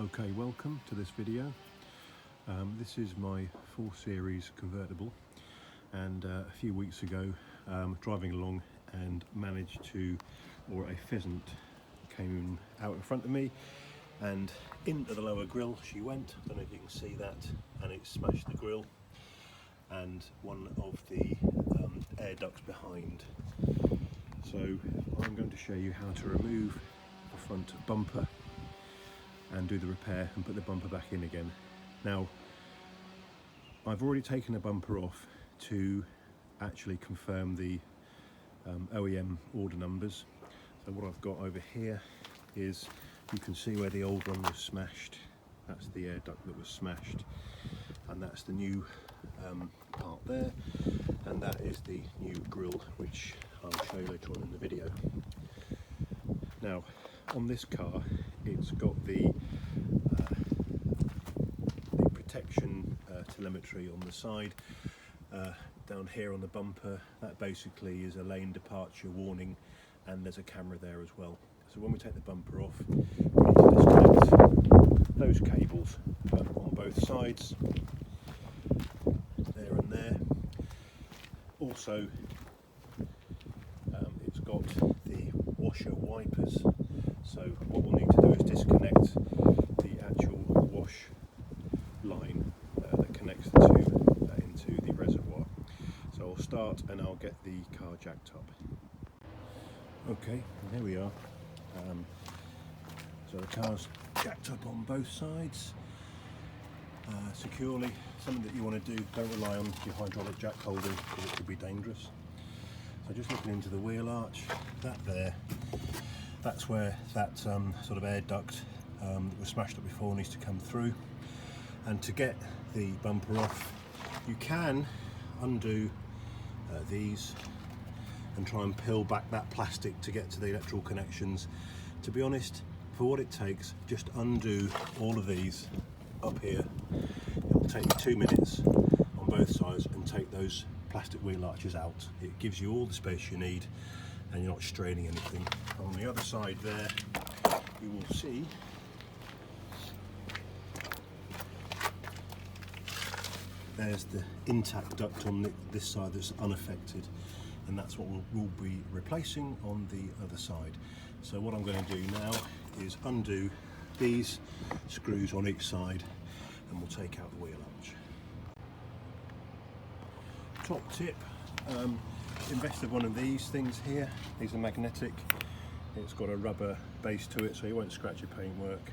Okay, welcome to this video. This is my 4 Series convertible, and a few weeks ago driving along and managed to, or a pheasant came out in front of me and into the lower grille she went. I don't know if you can see that, and it smashed the grille and one of the air ducts behind. So I'm going to show you how to remove the front bumper and do the repair and put the bumper back in again. Now, I've already taken the bumper off to actually confirm the OEM order numbers. So what I've got over here is, you can see where the old one was smashed. That's the air duct that was smashed, and that's the new part there, and that is the new grille, which I'll show you later on in the video. Now, on this car, it's got the protection telemetry on the side. Down here on the bumper, that basically is a lane departure warning, and there's a camera there as well. So when we take the bumper off, we need to disconnect those cables on both sides, there and there. Also, it's got the washer wipers. So what we'll need to do is disconnect the actual wash line that connects the two into the reservoir. So I'll start and I'll get the car jacked up. Okay, here we are. So the car's jacked up on both sides securely. Something that you want to do, don't rely on your hydraulic jack holding because it could be dangerous. So just looking into the wheel arch, that there, that's where that sort of air duct that was smashed up before needs to come through. And to get the bumper off, you can undo these and try and peel back that plastic to get to the electrical connections. To be honest, for what it takes, just undo all of these up here. It will take you 2 minutes on both sides and take those plastic wheel arches out. It gives you all the space you need and you're not straining anything. On the other side there, you will see there's the intact duct on this side that's unaffected, and that's what we'll be replacing on the other side. So what I'm going to do now is undo these screws on each side, and we'll take out the wheel arch. Top tip, invest in one of these things here. These are magnetic. It's got a rubber base to it, so you won't scratch your paintwork.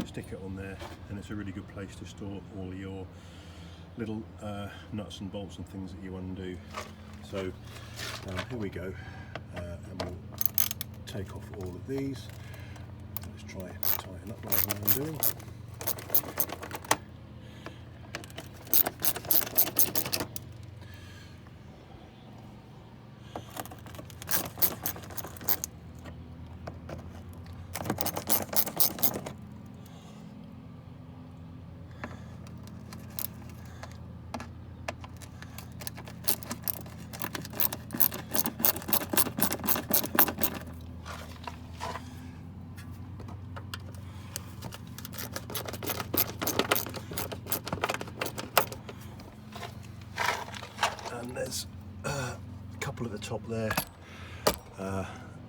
Stick it on there, and it's a really good place to store all your little nuts and bolts and things that you undo. So here we go, and we'll take off all of these. Let's try and tighten up rather than undoing. And there's a couple at the top there.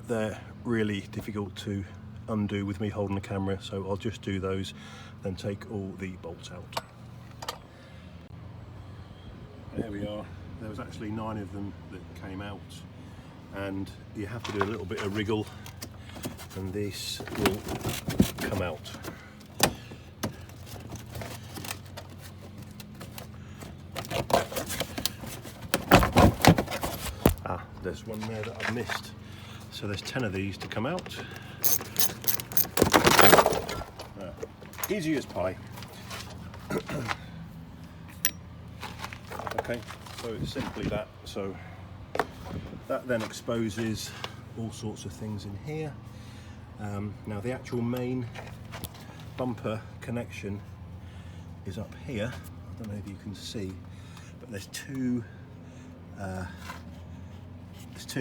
They're really difficult to undo with me holding the camera, so I'll just do those, then take all the bolts out. There we are. There was actually 9 of them that came out, and you have to do a little bit of wriggle and this will come out. There's one there that I've missed. So there's 10 of these to come out. Easy as pie. Okay, so it's simply that. So that then exposes all sorts of things in here. Now the actual main bumper connection is up here. I don't know if you can see, but there's two,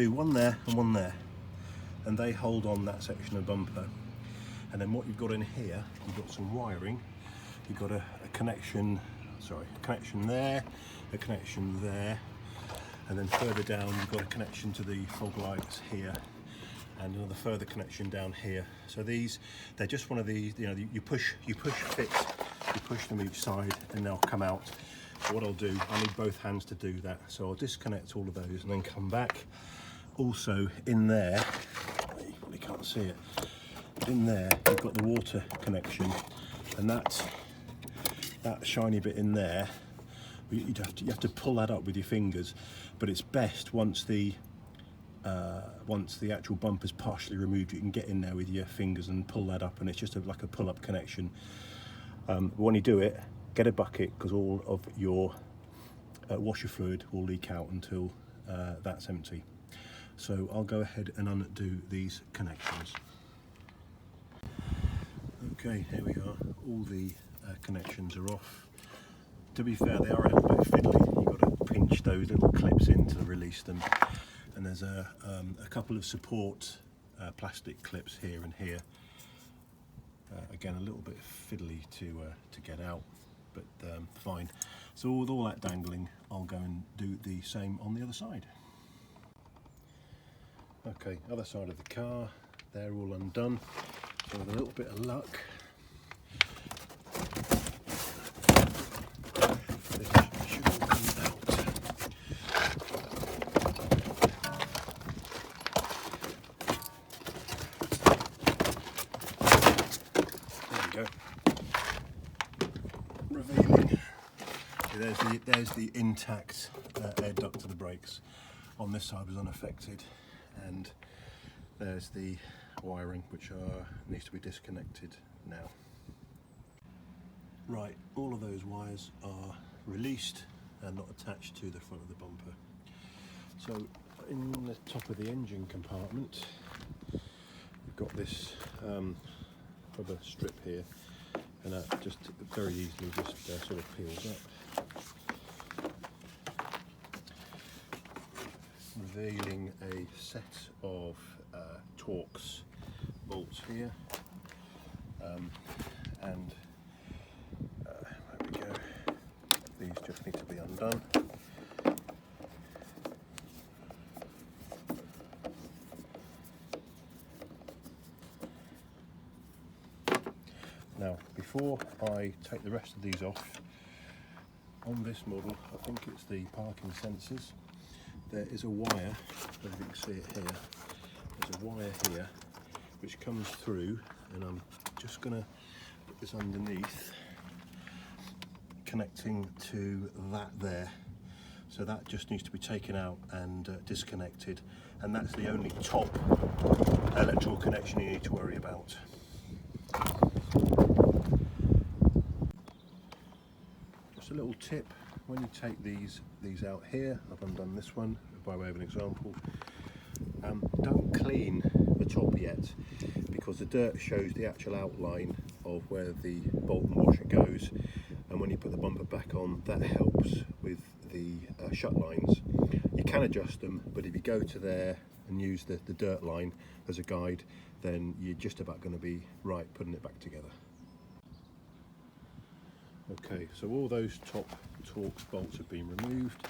one there and one there, and they hold on that section of bumper. And then what you've got in here, you've got some wiring. You've got a connection, a connection there, a connection there, and then further down you've got a connection to the fog lights here, and another further connection down here. So they're just one of these, you know, you push fit, you push them each side and they'll come out. So what I'll do, I need both hands to do that. So I'll disconnect all of those and then come back. Also in there, you probably can't see it, in there you've got the water connection, and that shiny bit in there, you have to pull that up with your fingers, but it's best once the actual bumper's partially removed, you can get in there with your fingers and pull that up, and it's just like a pull-up connection. When you do it, get a bucket, because all of your washer fluid will leak out until that's empty. So I'll go ahead and undo these connections. Okay, here we are. All the connections are off. To be fair, they are a little bit fiddly. You've got to pinch those little clips in to release them. And there's a couple of support plastic clips here and here. Again, a little bit fiddly to get out, but fine. So with all that dangling, I'll go and do the same on the other side. Okay, other side of the car, they're all undone. So with a little bit of luck, this should all come out. There we go. Revealing. There's the intact air duct to the brakes. On this side was unaffected, and there's the wiring, which needs to be disconnected now. Right, all of those wires are released and not attached to the front of the bumper. So in the top of the engine compartment, we've got this rubber strip here, and that just very easily just sort of peels up, revealing a set of Torx bolts here, and there we go. These just need to be undone. Now, before I take the rest of these off, on this model, I think it's the parking sensors, there is a wire, I don't know if you can see it here, there's a wire here which comes through, and I'm just going to put this underneath, connecting to that there. So that just needs to be taken out and disconnected, and that's the only top electrical connection you need to worry about. Just a little tip, when you take these out here, I've undone this one by way of an example, don't clean the top yet, because the dirt shows the actual outline of where the bolt and washer goes, and when you put the bumper back on, that helps with the shut lines. You can adjust them, but if you go to there and use the dirt line as a guide, then you're just about going to be right putting it back together. Okay, so all those top Torx bolts have been removed.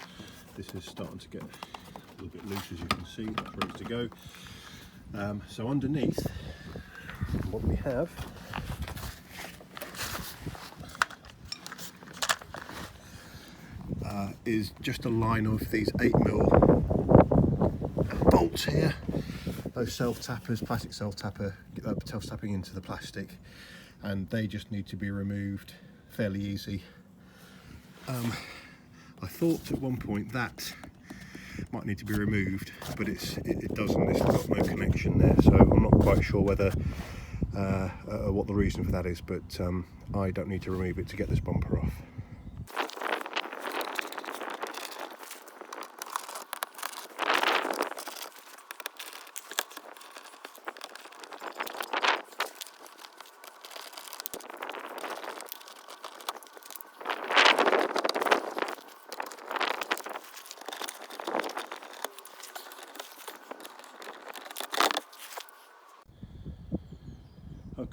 This is starting to get a little bit loose, as you can see. That's ready to go. So underneath, what we have is just a line of these 8mm bolts here. Those self-tappers, plastic self-tapping into the plastic, and they just need to be removed fairly easy. I thought at one point that might need to be removed, but it doesn't. It's got no connection there, so I'm not quite sure whether what the reason for that is, but I don't need to remove it to get this bumper off.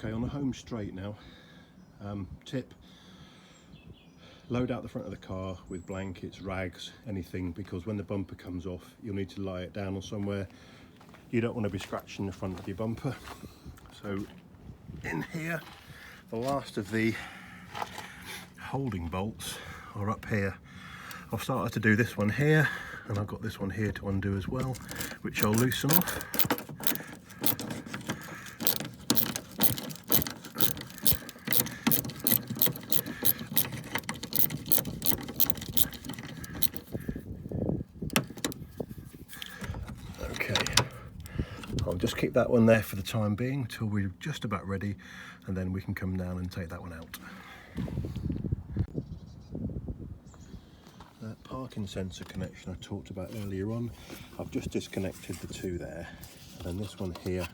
Okay, on the home straight now. Tip: load out the front of the car with blankets, rags, anything, because when the bumper comes off you'll need to lie it down or somewhere. You don't want to be scratching the front of your bumper. So in here, the last of the holding bolts are up here. I've started to do this one here, and I've got this one here to undo as well, which I'll loosen off. I'll just keep that one there for the time being till we're just about ready, and then we can come down and take that one out. That parking sensor connection I talked about earlier on, I've just disconnected the two there, and then this one here,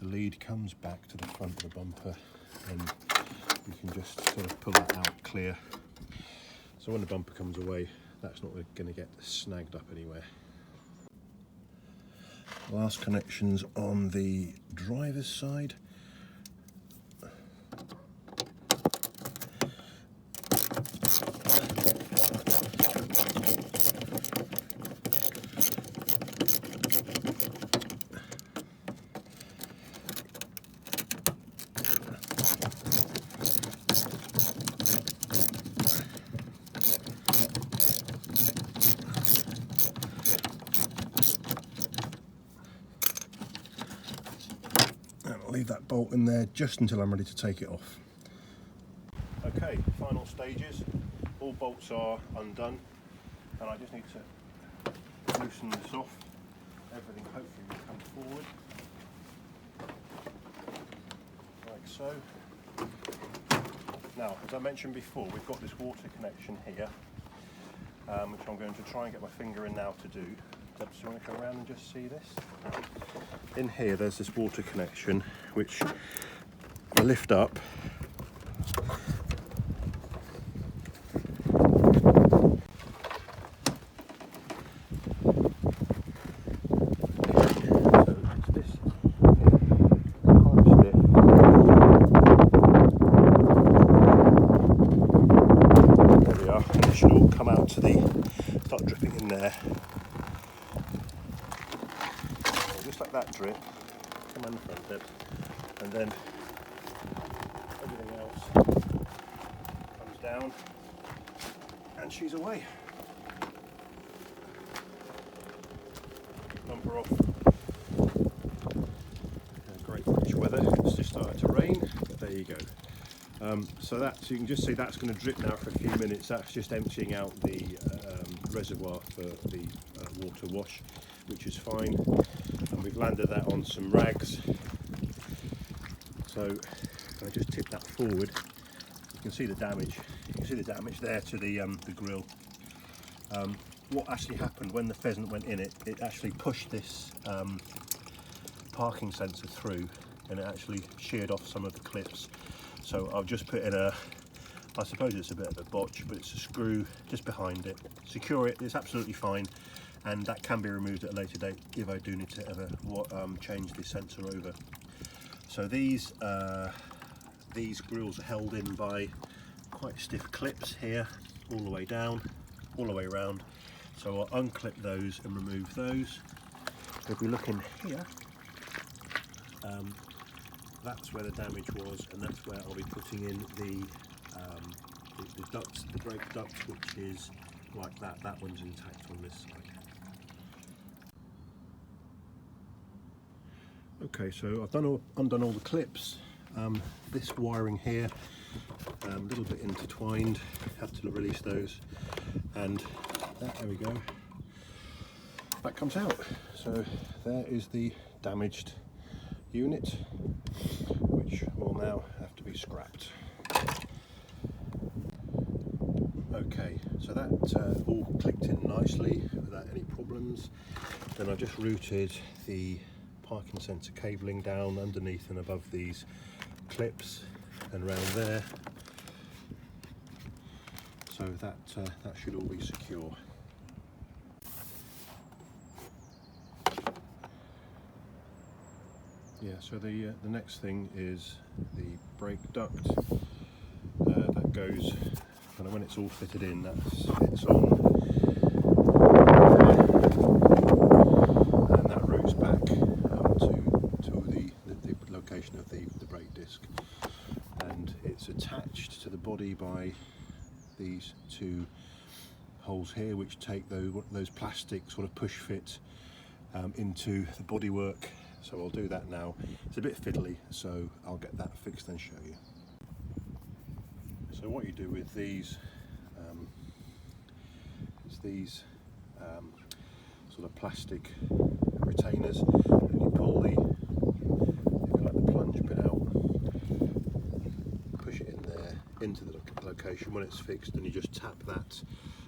the lead comes back to the front of the bumper, and you can just sort of pull that out clear. So when the bumper comes away, that's not going to get snagged up anywhere. Last connections on the driver's side. Leave that bolt in there just until I'm ready to take it off. Okay, final stages. All bolts are undone, and I just need to loosen this off. Everything hopefully will come forward, like so. Now, as I mentioned before, we've got this water connection here, which I'm going to try and get my finger in now to do. So you want to go around and just see this? In here there's this water connection which I lift up. Come out to the, start dripping in there. So just like that drip, come on the front bit, and then everything else comes down, and she's away. Bumper off. Great British weather, it's just started to rain, but there you go. So you can just see that's going to drip now for a few minutes. That's just emptying out the reservoir for the water wash, which is fine. And we've landed that on some rags. So if I just tip that forward, you can see the damage. You can see the damage there to the grille. What actually happened when the pheasant went in it, it actually pushed this parking sensor through, and it actually sheared off some of the clips. So I've just put in I suppose it's a bit of a botch, but it's a screw just behind it. Secure it, it's absolutely fine, and that can be removed at a later date if I do need to ever change the sensor over. So these grills are held in by quite stiff clips here, all the way down, all the way around. So I'll unclip those and remove those. So if we look in here, that's where the damage was, and that's where I'll be putting in the ducts, the brake duct, which is like that. That one's intact on this side. Okay, so I've undone all the clips. This wiring here, a little bit intertwined, have to release those, and there we go. That comes out. So there is the damaged unit, which will now have to be scrapped. Okay, so that all clicked in nicely without any problems. Then I just routed the parking sensor cabling down underneath and above these clips and around there, so that should all be secure. Yeah, so the next thing is the brake duct that goes, and when it's all fitted in, that fits on, and that routes back to the location of the brake disc, and it's attached to the body by these two holes here, which take those plastic sort of push fit into the bodywork. So I'll do that now. It's a bit fiddly, so I'll get that fixed and show you. So what you do with these is these sort of plastic retainers, and you pull the, if you like, the plunge pin out, push it in there into the location. When it's fixed, and you just tap that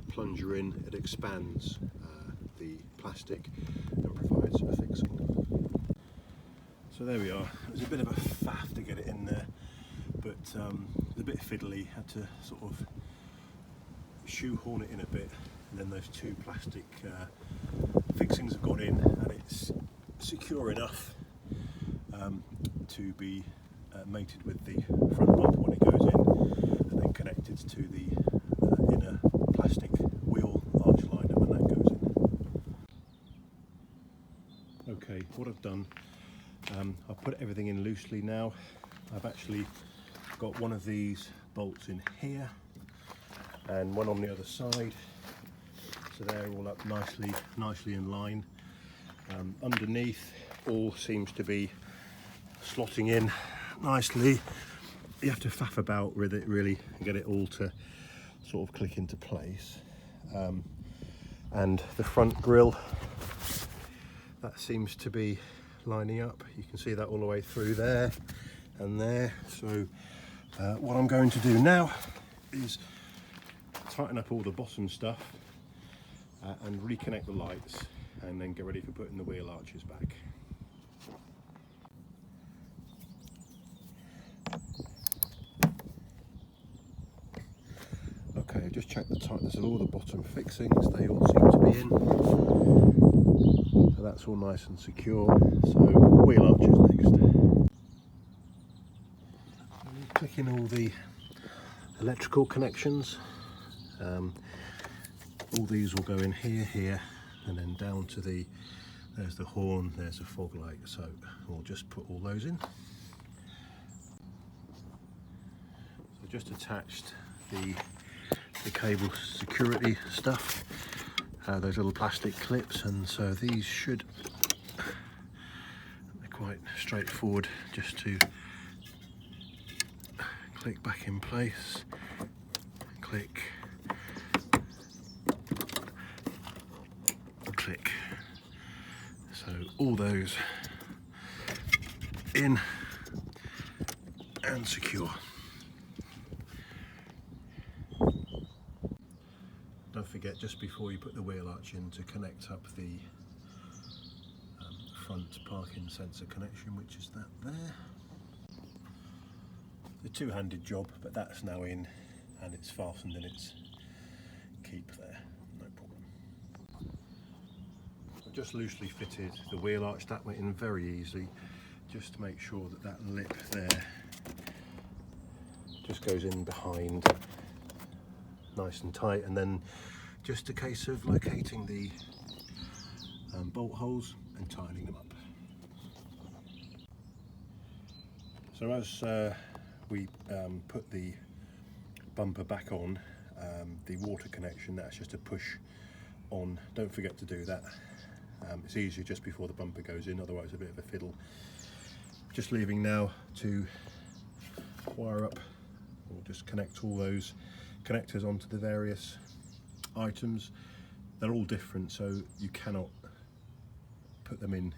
plunger in, it expands the plastic and provides a fixing. So there we are. It was a bit of a faff to get it in there, but it was a bit fiddly. Had to sort of shoehorn it in a bit, and then those two plastic fixings have gone in, and it's secure enough to be mated with the front bumper when it goes in, and then connected to the inner plastic wheel arch liner when that goes in. Okay, what I've done, I've put everything in loosely now. I've actually got one of these bolts in here and one on the other side, so they're all up nicely in line. Underneath all seems to be slotting in nicely. You have to faff about with it really and get it all to sort of click into place. And the front grille, that seems to be lining up. You can see that all the way through there and there. So what I'm going to do now is tighten up all the bottom stuff and reconnect the lights, and then get ready for putting the wheel arches back. Okay, I've just checked the tightness of all the bottom fixings. They all seem to be in. So that's all nice and secure. So wheel arches next. Click in all the electrical connections. All these will go in here, and then down to there's the horn, there's a fog light. So we'll just put all those in. So just attached the cable security stuff, those little plastic clips, and so these should, they're quite straightforward, just to click back in place, click, click. So all those in and secure. Don't forget, just before you put the wheel arch in, to connect up the front parking sensor connection, which is that there. The two-handed job, but that's now in and it's fastened in its keep there, no problem. I've just loosely fitted the wheel arch. That went in very easily. Just to make sure that that lip there just goes in behind nice and tight, and then just a case of locating the bolt holes and tightening them up. So as we put the bumper back on, the water connection, that's just a push on. Don't forget to do that. It's easier just before the bumper goes in, otherwise a bit of a fiddle. Just leaving now to wire up, or just connect all those connectors onto the various items. They're all different, so you cannot put them in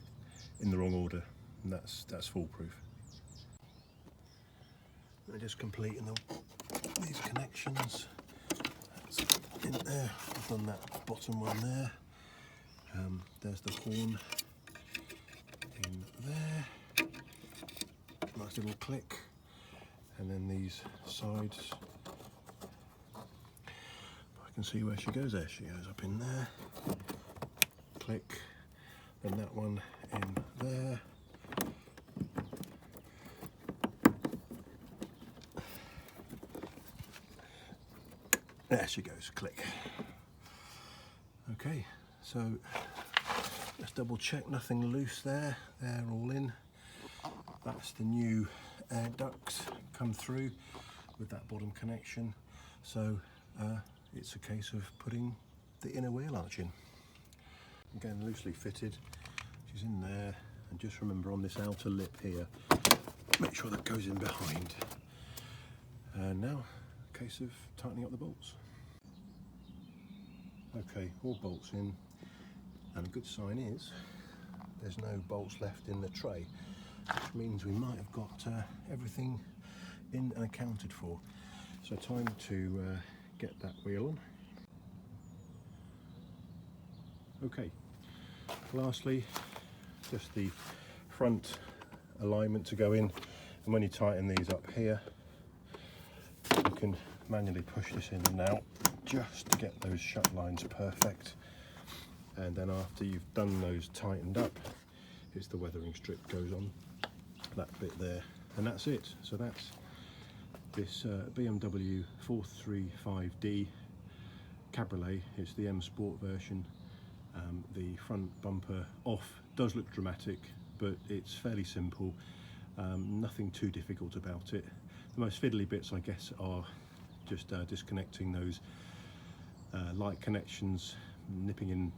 the wrong order, and that's foolproof. I'm just completing these connections. That's in there. I've done that bottom one there. There's the horn in there. Nice little click, and then these sides. I can see where she goes there. She goes up in there. Click, then that one in there. There she goes, click. Okay, so let's double check nothing loose there. They're all in. That's the new air ducts come through with that bottom connection. So it's a case of putting the inner wheel arch in. Again, loosely fitted. She's in there, and just remember on this outer lip here, make sure that goes in behind. And now, a case of tightening up the bolts. Okay, all bolts in, and a good sign is there's no bolts left in the tray, which means we might have got everything in and accounted for. So time to get that wheel on. Okay, lastly, just the front alignment to go in, and when you tighten these up here, you can manually push this in and out just to get those shut lines perfect. And then after you've done those tightened up, it's the weathering strip goes on that bit there, and that's it. So that's this BMW 435D Cabriolet. It's the M Sport version. The front bumper off does look dramatic, but it's fairly simple. Nothing too difficult about it. The most fiddly bits, I guess, are just disconnecting those light connections, nipping in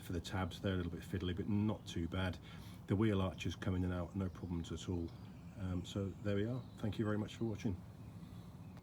for the tabs. They're a little bit fiddly, but not too bad. The wheel arches come in and out, no problems at all. So there we are. Thank you very much for watching.